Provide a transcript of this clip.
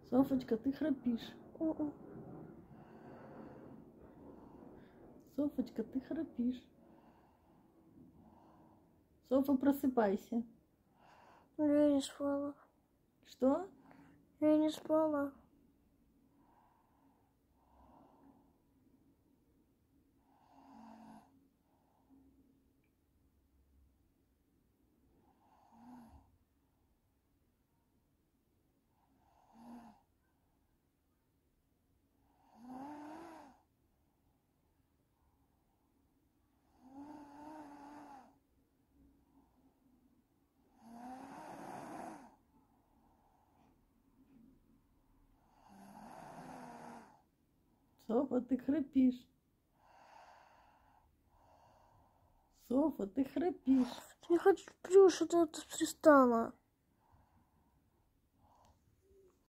Софочка, ты храпишь. Софочка, ты храпишь. Софа, просыпайся. Я не спала. Что? Я не спала. Софа, ты храпишь. Софа, ты храпишь. Я хочу, чтобы ты это пристала.